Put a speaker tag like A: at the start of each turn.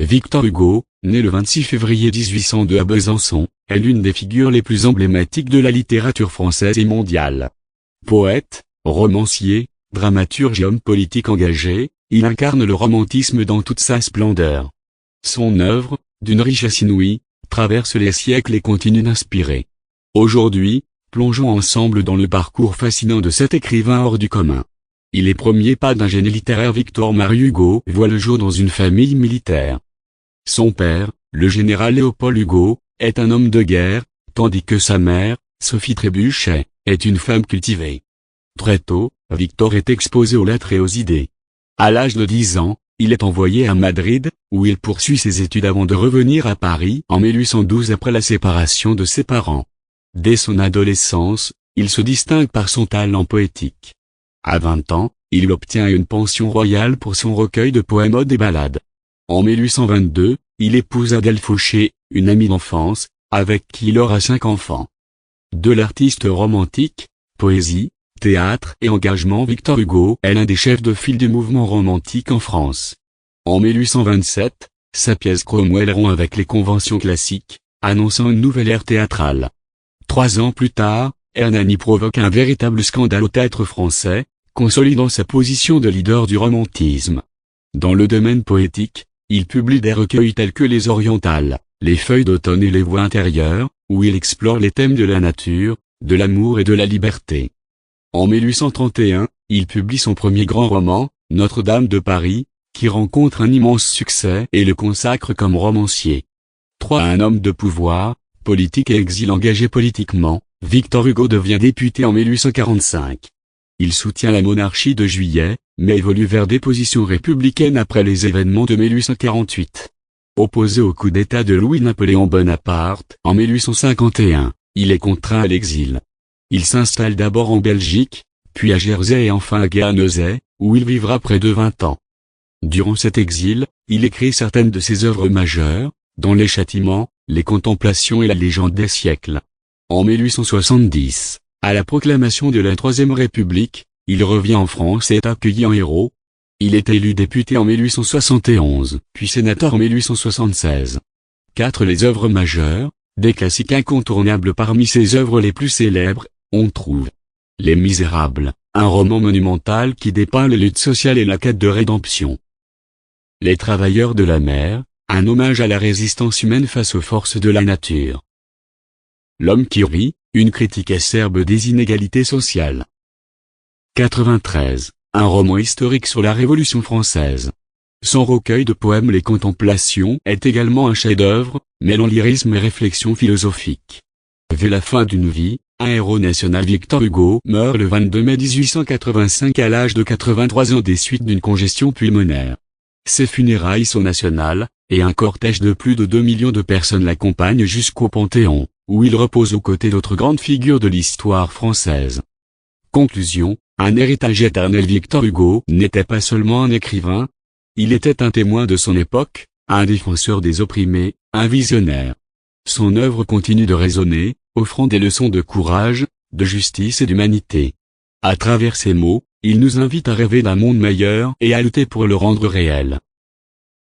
A: Victor Hugo, né le 26 février 1802 à Besançon, est l'une des figures les plus emblématiques de la littérature française et mondiale. Poète, romancier, dramaturge et homme politique engagé, il incarne le romantisme dans toute sa splendeur. Son œuvre, d'une richesse inouïe, traverse les siècles et continue d'inspirer. Aujourd'hui, plongeons ensemble dans le parcours fascinant de cet écrivain hors du commun. Les premiers pas d'un génie littéraire. Victor-Marie Hugo voit le jour dans une famille militaire. Son père, le général Léopold Hugo, est un homme de guerre, tandis que sa mère, Sophie Trébuchet, est une femme cultivée. Très tôt, Victor est exposé aux lettres et aux idées. À l'âge de 10 ans, il est envoyé à Madrid, où il poursuit ses études avant de revenir à Paris en 1812 après la séparation de ses parents. Dès son adolescence, il se distingue par son talent poétique. À 20 ans, il obtient une pension royale pour son recueil de poèmes, odes et ballades. En 1822, il épouse Adèle Fauché, une amie d'enfance, avec qui il aura 5 enfants. De l'artiste romantique, poésie, théâtre et engagement. Victor Hugo est l'un des chefs de file du mouvement romantique en France. En 1827, sa pièce Cromwell rompt avec les conventions classiques, annonçant une nouvelle ère théâtrale. 3 ans plus tard, Hernani provoque un véritable scandale au théâtre français, consolidant sa position de leader du romantisme. Dans le domaine poétique, il publie des recueils tels que Les Orientales, Les Feuilles d'automne et Les Voix intérieures, où il explore les thèmes de la nature, de l'amour et de la liberté. En 1831, il publie son premier grand roman, Notre-Dame de Paris, qui rencontre un immense succès et le consacre comme romancier. Un homme de pouvoir, politique et exil. Engagé politiquement, Victor Hugo devient député en 1845. Il soutient la monarchie de Juillet, mais évolue vers des positions républicaines après les événements de 1848. Opposé au coup d'État de Louis-Napoléon Bonaparte en 1851, il est contraint à l'exil. Il s'installe d'abord en Belgique, puis à Jersey et enfin à Guernesey, où il vivra près de 20 ans. Durant cet exil, il écrit certaines de ses œuvres majeures, dont Les Châtiments, Les Contemplations et La Légende des siècles. En 1870, à la proclamation de la Troisième République, il revient en France et est accueilli en héros. Il est élu député en 1871, puis sénateur en 1876. Les œuvres majeures, des classiques incontournables. Parmi ses œuvres les plus célèbres, on trouve Les Misérables, un roman monumental qui dépeint les luttes sociales et la quête de rédemption. Les Travailleurs de la mer, un hommage à la résistance humaine face aux forces de la nature. L'homme qui rit, une critique acerbe des inégalités sociales. 93, un roman historique sur la Révolution française. Son recueil de poèmes Les Contemplations est également un chef-d'œuvre, mêlant lyrisme et réflexion philosophique. Vers la fin d'une vie, un héros national. Victor Hugo meurt le 22 mai 1885 à l'âge de 83 ans des suites d'une congestion pulmonaire. Ses funérailles sont nationales, et un cortège de plus de 2 millions de personnes l'accompagne jusqu'au Panthéon, où il repose aux côtés d'autres grandes figures de l'histoire française. Conclusion, un héritage éternel. Victor Hugo n'était pas seulement un écrivain, il était un témoin de son époque, un défenseur des opprimés, un visionnaire. Son œuvre continue de résonner, offrant des leçons de courage, de justice et d'humanité. À travers ses mots, il nous invite à rêver d'un monde meilleur et à lutter pour le rendre réel.